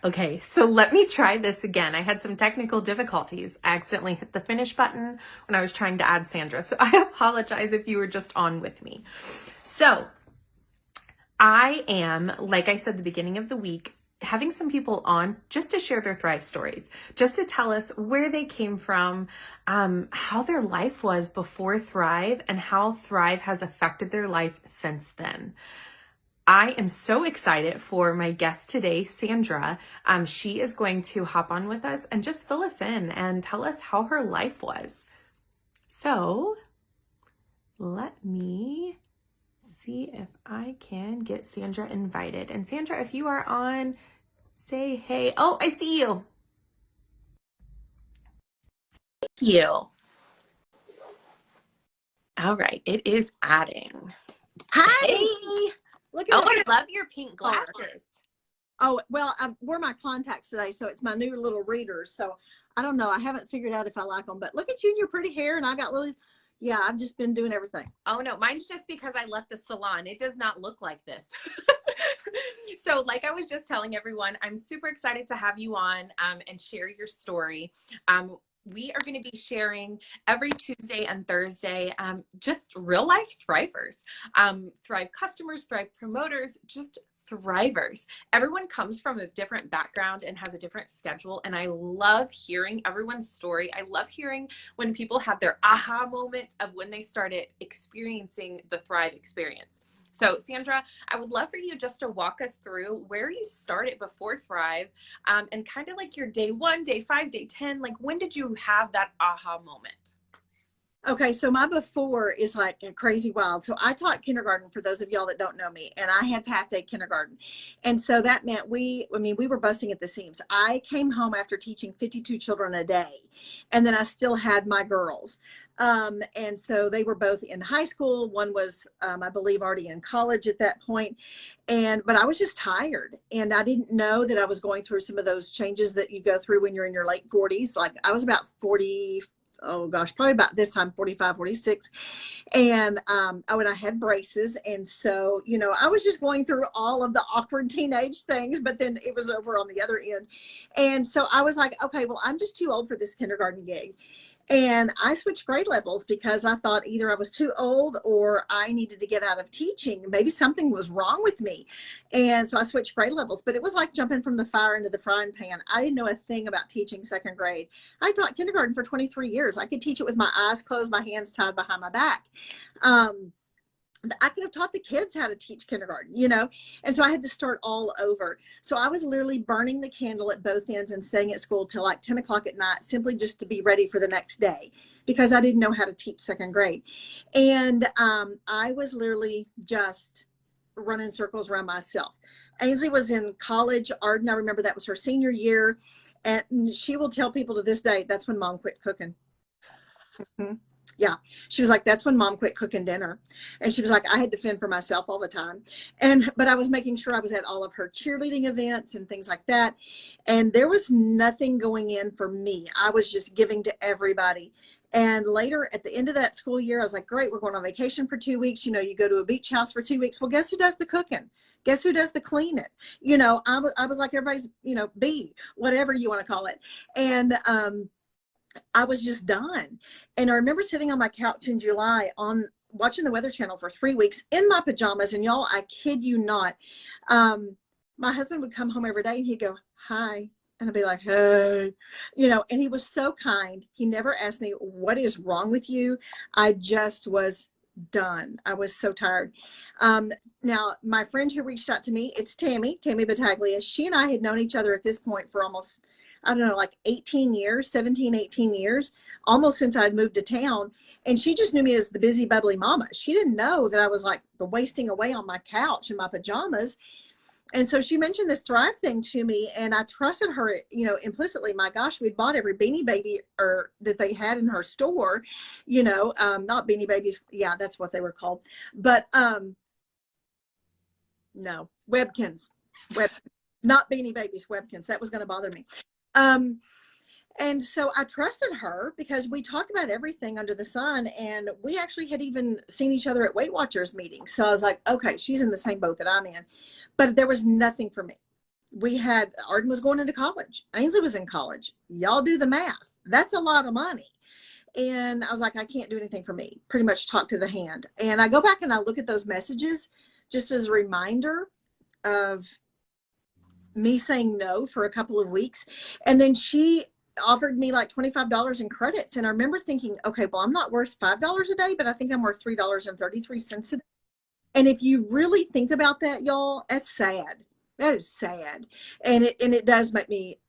Okay, so let me try this again. I had some technical difficulties. I accidentally hit the finish button when I was trying to add Sandra. So I apologize if you were just on with me. So I am, like I said, the beginning of the week, having some people on just to share their Thrive stories, just to tell us where they came from, how their life was before Thrive, and how Thrive has affected their life since then. I am so excited for my guest today, Sandra. She is going to hop on with us and just fill us in and tell us how her life was. So let me see if I can get Sandra invited. And Sandra, if you are on, say hey. Oh, I see you. Thank you. All right, it is adding. Hi. Hey. Look Oh, at I love your pink glasses. Oh, well, I wore my contacts today, so it's my new little readers. So I don't know. I haven't figured out if I like them, but look at you and your pretty hair. And I got really, yeah, I've just been doing everything. Oh no, mine's just because I left the salon. It does not look like this. So like I was just telling everyone, I'm super excited to have you on and share your story. We are going to be sharing every Tuesday and Thursday, just real life thrivers, Thrive customers, Thrive promoters, just thrivers. Everyone comes from a different background and has a different schedule. And I love hearing everyone's story. I love hearing when people have their aha moment of when they started experiencing the Thrive experience. So Sandra, I would love for you just to walk us through where you started before Thrive, and kind of like your day 1, day 5, day 10, like when did you have that aha moment? Okay, so my before is like a crazy wild. So I taught kindergarten for those of y'all that don't know me, and I had half-day kindergarten. And so that meant we were busting at the seams. I came home after teaching 52 children a day, and then I still had my girls. And so they were both in high school. One was, I believe, already in college at that point. But I was just tired, and I didn't know that I was going through some of those changes that you go through when you're in your late 40s. Like I was about 40, oh gosh, probably about this time, 45, 46. And and I had braces. And so, I was just going through all of the awkward teenage things, but then it was over on the other end. And so I was like, okay, well, I'm just too old for this kindergarten gig. And I switched grade levels because I thought either I was too old or I needed to get out of teaching. Maybe something was wrong with me. And so I switched grade levels, but it was like jumping from the fire into the frying pan. I didn't know a thing about teaching second grade. I taught kindergarten for 23 years. I could teach it with my eyes closed, my hands tied behind my back. I could have taught the kids how to teach kindergarten, and so I had to start all over. So I was literally burning the candle at both ends and staying at school till like 10 o'clock at night, simply just to be ready for the next day because I didn't know how to teach second grade. And I was literally just running circles around myself. Ainsley was in college. Arden, I remember that was her senior year. And she will tell people to this day, that's when mom quit cooking. Mm-hmm. Yeah. She was like, that's when mom quit cooking dinner. And she was like, I had to fend for myself all the time. But I was making sure I was at all of her cheerleading events and things like that. And there was nothing going in for me. I was just giving to everybody. And later at the end of that school year, I was like, great, we're going on vacation for 2 weeks. You go to a beach house for 2 weeks. Well, guess who does the cooking? Guess who does the cleaning? I was like everybody's, bee, whatever you want to call it. And, I was just done. And I remember sitting on my couch in July on watching the Weather Channel for 3 weeks in my pajamas. And y'all, I kid you not. My husband would come home every day and he'd go, hi. And I'd be like, hey, and he was so kind. He never asked me, what is wrong with you? I just was done. I was so tired. Now, my friend who reached out to me, it's Tammy Battaglia. She and I had known each other at this point for almost, I don't know, like 18 years, 17, 18 years, almost since I'd moved to town. And she just knew me as the busy, bubbly mama. She didn't know that I was like wasting away on my couch in my pajamas. And so she mentioned this Thrive thing to me, and I trusted her, implicitly. My gosh, we'd bought every Beanie Baby or that they had in her store, not Beanie Babies. Yeah, that's what they were called. But no, Webkins, not Beanie Babies, Webkins. That was going to bother me. And so I trusted her because we talked about everything under the sun, and we actually had even seen each other at Weight Watchers meetings. So I was like, okay, she's in the same boat that I'm in, but there was nothing for me. Arden was going into college. Ainsley was in college. Y'all do the math. That's a lot of money. And I was like, I can't do anything for me. Pretty much talk to the hand. And I go back and I look at those messages just as a reminder of me saying no for a couple of weeks. And then she offered me like $25 in credits. And I remember thinking, okay, well, I'm not worth $5 a day, but I think I'm worth $3.33 a day. And if you really think about that, y'all, that's sad. That is sad. And it does make me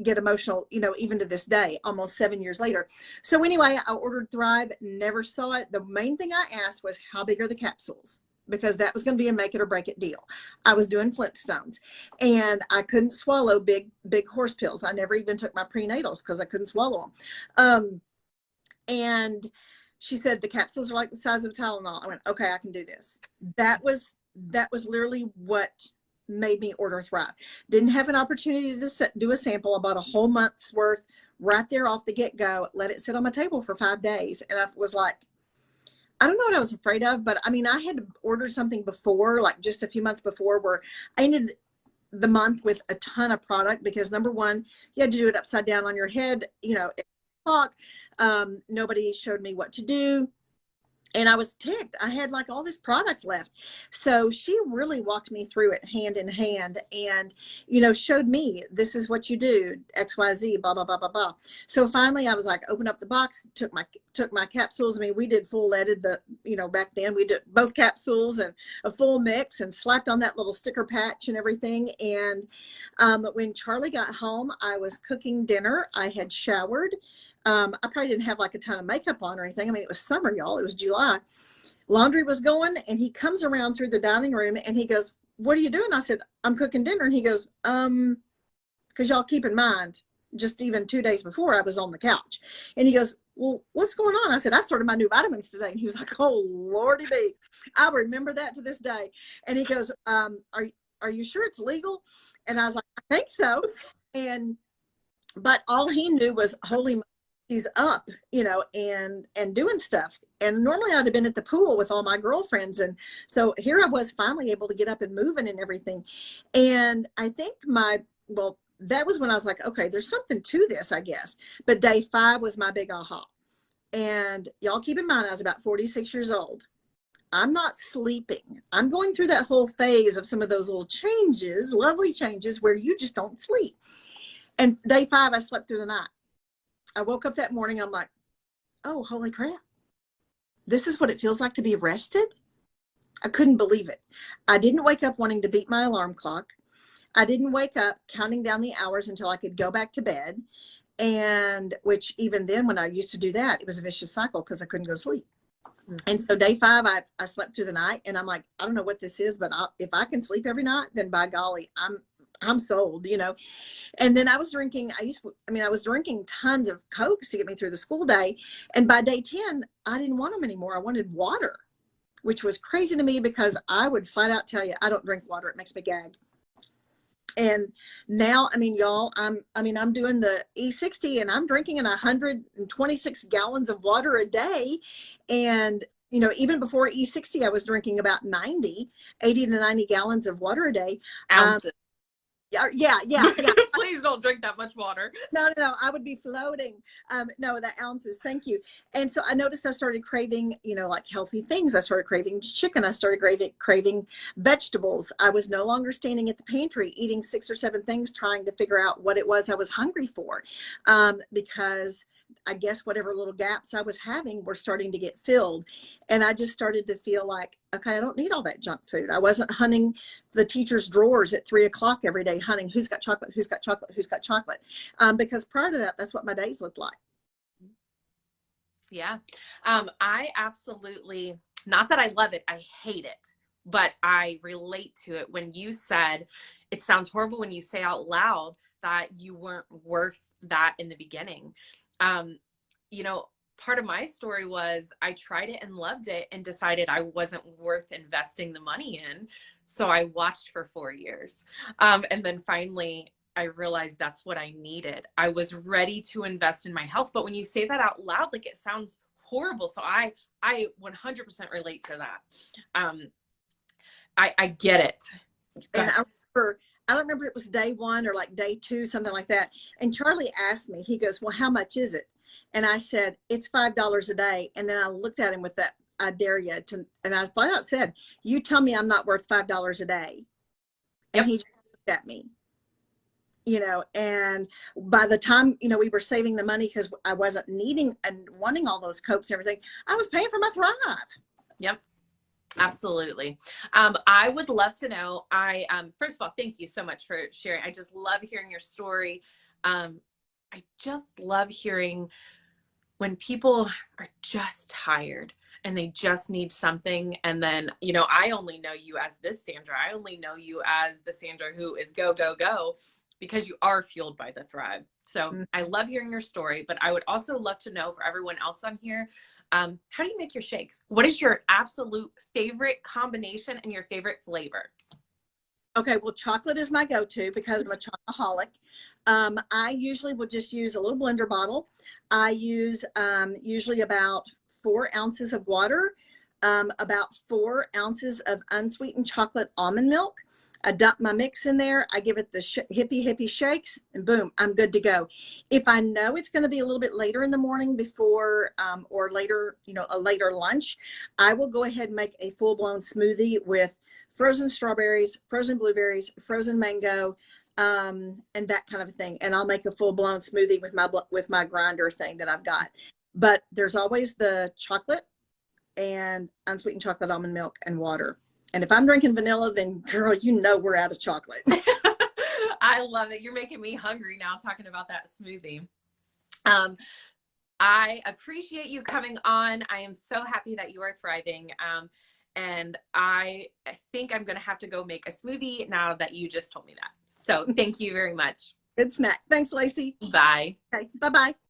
get emotional, even to this day, almost 7 years later. So anyway, I ordered Thrive, never saw it. The main thing I asked was, how big are the capsules? Because that was going to be a make it or break it deal. I was doing Flintstones and I couldn't swallow big horse pills. I never even took my prenatals because I couldn't swallow them. And she said, the capsules are like the size of a Tylenol. I went, okay, I can do this. That was literally what made me order Thrive. Didn't have an opportunity to do a sample. I bought a whole month's worth right there off the get-go, let it sit on my table for 5 days. And I was like, I don't know what I was afraid of, but I mean, I had ordered something before, like just a few months before, where I ended the month with a ton of product because number one, you had to do it upside down on your head, clock. Nobody showed me what to do. And I was ticked. I had like all this product left. So she really walked me through it hand in hand and, showed me this is what you do, XYZ, blah, blah, blah, blah, blah. So finally I was like, open up the box, took my capsules. I mean, we did full leaded back then we did both capsules and a full mix and slapped on that little sticker patch and everything. And when Charlie got home, I was cooking dinner. I had showered. I probably didn't have like a ton of makeup on or anything. I mean, it was summer, y'all. It was July. Laundry was going, and he comes around through the dining room and he goes, what are you doing? I said, I'm cooking dinner. And he goes, because y'all keep in mind, just even 2 days before I was on the couch. And he goes, well, what's going on? I said, I started my new vitamins today. And he was like, oh, Lordy be. I remember that to this day. And he goes, are you sure it's legal? And I was like, I think so. But all he knew was, holy, he's up, and doing stuff. And normally I'd have been at the pool with all my girlfriends. And so here I was finally able to get up and moving and everything. And I think that was when I was like, okay, there's something to this, I guess. But day 5 was my big aha. And y'all keep in mind, I was about 46 years old. I'm not sleeping. I'm going through that whole phase of some of those little changes, lovely changes where you just don't sleep. And day 5, I slept through the night. I woke up that morning. I'm like, oh, holy crap. This is what it feels like to be rested. I couldn't believe it. I didn't wake up wanting to beat my alarm clock. I didn't wake up counting down the hours until I could go back to bed. And which even then, when I used to do that, it was a vicious cycle because I couldn't go to sleep. And so day 5, I slept through the night and I'm like, I don't know what this is, but if I can sleep every night, then by golly, I'm sold, And then I was drinking tons of Cokes to get me through the school day. And by day 10, I didn't want them anymore. I wanted water, which was crazy to me because I would flat out tell you, I don't drink water. It makes me gag. And now, I mean, y'all, I'm doing the E60 and I'm drinking 126 gallons of water a day. And, even before E60, I was drinking about 80 to 90 gallons of water a day. Ounces. Yeah. Please don't drink that much water. No. I would be floating. No, the ounces. Thank you. And so I noticed I started craving, like healthy things. I started craving chicken. I started craving vegetables. I was no longer standing at the pantry eating 6 or 7 things, trying to figure out what it was I was hungry for. Because I guess whatever little gaps I was having were starting to get filled. And I just started to feel like, okay, I don't need all that junk food. I wasn't hunting the teacher's drawers at 3 o'clock every day, hunting who's got chocolate, who's got chocolate, who's got chocolate. Because prior to that, that's what my days looked like. Yeah. I absolutely, not that I love it, I hate it, but I relate to it when you said, it sounds horrible when you say out loud that you weren't worth that in the beginning. Part of my story was I tried it and loved it and decided I wasn't worth investing the money in. So I watched for 4 years. And then finally I realized that's what I needed. I was ready to invest in my health. But when you say that out loud, like it sounds horrible. So I 100% relate to that. I get it. And I remember I don't remember if it was day 1 or like day 2, something like that. And Charlie asked me, he goes, well, how much is it? And I said, it's $5 a day. And then I looked at him with that, I dare you to, and I flat out said, you tell me I'm not worth $5 a day. And Yep. he just looked at me, and by the time, we were saving the money because I wasn't needing and wanting all those Cokes and everything, I was paying for my Thrive. Yep. Absolutely. I would love to know, first of all, thank you so much for sharing. I just love hearing your story. I just love hearing when people are just tired and they just need something. And then, I only know you as this Sandra. I only know you as the Sandra who is go, go, go, because you are fueled by the Thrive. So I love hearing your story, but I would also love to know for everyone else on here, how do you make your shakes? What is your absolute favorite combination and your favorite flavor? Okay, well, chocolate is my go-to because I'm a chocoholic. I usually will just use a little blender bottle. I use usually about 4 ounces of water, about 4 ounces of unsweetened chocolate almond milk. I dump my mix in there. I give it the hippie shakes, and boom, I'm good to go. If I know it's going to be a little bit later in the morning before or later, a later lunch, I will go ahead and make a full-blown smoothie with frozen strawberries, frozen blueberries, frozen mango, and that kind of thing. And I'll make a full-blown smoothie with my grinder thing that I've got. But there's always the chocolate and unsweetened chocolate almond milk and water. And if I'm drinking vanilla, then girl, we're out of chocolate. I love it. You're making me hungry now talking about that smoothie. I appreciate you coming on. I am so happy that you are thriving. And I think I'm going to have to go make a smoothie now that you just told me that. So thank you very much. Good snack. Thanks, Lacey. Bye. Okay, bye-bye.